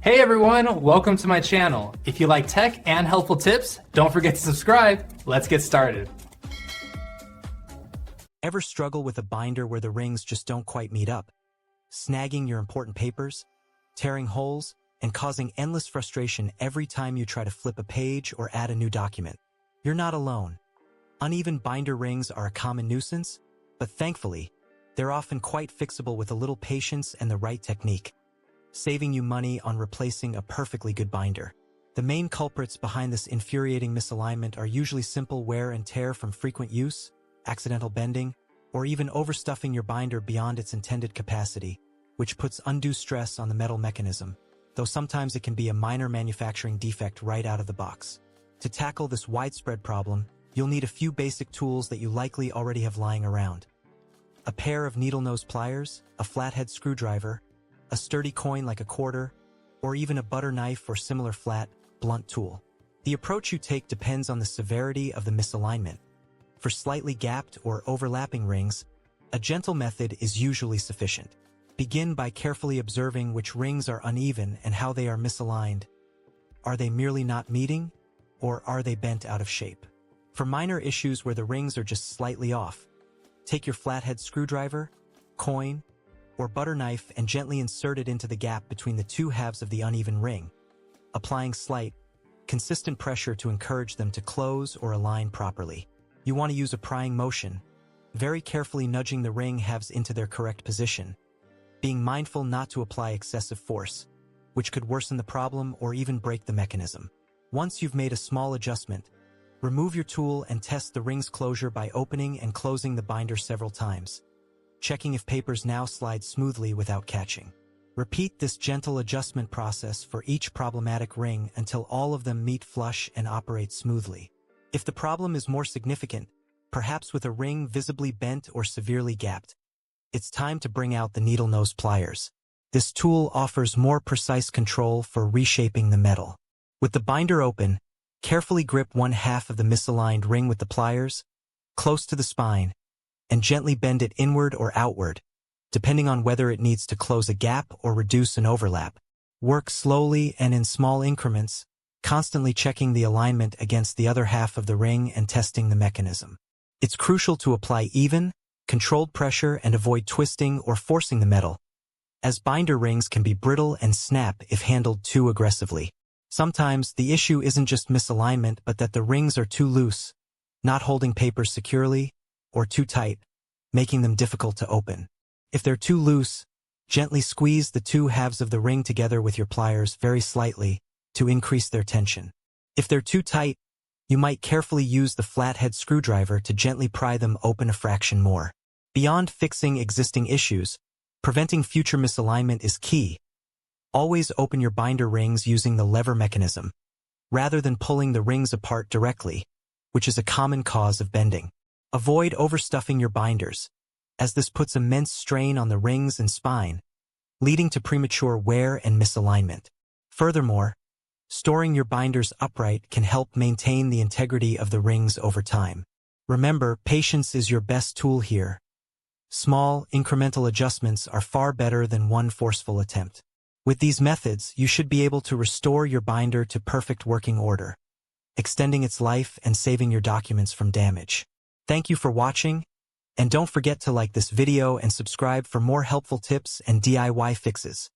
Hey everyone, welcome to my channel. If you like tech and helpful tips, don't forget to subscribe. Let's get started. Ever struggle with a binder where the rings just don't quite meet up? Snagging your important papers, tearing holes, and causing endless frustration every time you try to flip a page or add a new document. You're not alone. Uneven binder rings are a common nuisance, but thankfully, they're often quite fixable with a little patience and the right technique, saving you money on replacing a perfectly good binder. The main culprits behind this infuriating misalignment are usually simple wear and tear from frequent use, accidental bending, or even overstuffing your binder beyond its intended capacity, which puts undue stress on the metal mechanism, though sometimes it can be a minor manufacturing defect right out of the box. To tackle this widespread problem, you'll need a few basic tools that you likely already have lying around. A pair of needle-nose pliers, a flathead screwdriver, a sturdy coin like a quarter, or even a butter knife or similar flat, blunt tool. The approach you take depends on the severity of the misalignment. For slightly gapped or overlapping rings, a gentle method is usually sufficient. Begin by carefully observing which rings are uneven and how they are misaligned. Are they merely not meeting, or are they bent out of shape? For minor issues where the rings are just slightly off, take your flathead screwdriver, coin, or butter knife and gently insert it into the gap between the two halves of the uneven ring, applying slight, consistent pressure to encourage them to close or align properly. You want to use a prying motion, very carefully nudging the ring halves into their correct position, being mindful not to apply excessive force, which could worsen the problem or even break the mechanism. Once you've made a small adjustment, remove your tool and test the ring's closure by opening and closing the binder several times, checking if papers now slide smoothly without catching. Repeat this gentle adjustment process for each problematic ring until all of them meet flush and operate smoothly. If the problem is more significant, perhaps with a ring visibly bent or severely gapped, it's time to bring out the needle-nose pliers. This tool offers more precise control for reshaping the metal. With the binder open, carefully grip one half of the misaligned ring with the pliers, close to the spine, and gently bend it inward or outward, depending on whether it needs to close a gap or reduce an overlap. Work slowly and in small increments, constantly checking the alignment against the other half of the ring and testing the mechanism. It's crucial to apply even, controlled pressure and avoid twisting or forcing the metal, as binder rings can be brittle and snap if handled too aggressively. Sometimes the issue isn't just misalignment but that the rings are too loose, not holding papers securely, or too tight, making them difficult to open. If they're too loose, gently squeeze the two halves of the ring together with your pliers very slightly to increase their tension. If they're too tight, you might carefully use the flathead screwdriver to gently pry them open a fraction more. Beyond fixing existing issues, preventing future misalignment is key. Always open your binder rings using the lever mechanism, rather than pulling the rings apart directly, which is a common cause of bending. Avoid overstuffing your binders, as this puts immense strain on the rings and spine, leading to premature wear and misalignment. Furthermore, storing your binders upright can help maintain the integrity of the rings over time. Remember, patience is your best tool here. Small, incremental adjustments are far better than one forceful attempt. With these methods, you should be able to restore your binder to perfect working order, extending its life and saving your documents from damage. Thank you for watching, and don't forget to like this video and subscribe for more helpful tips and DIY fixes.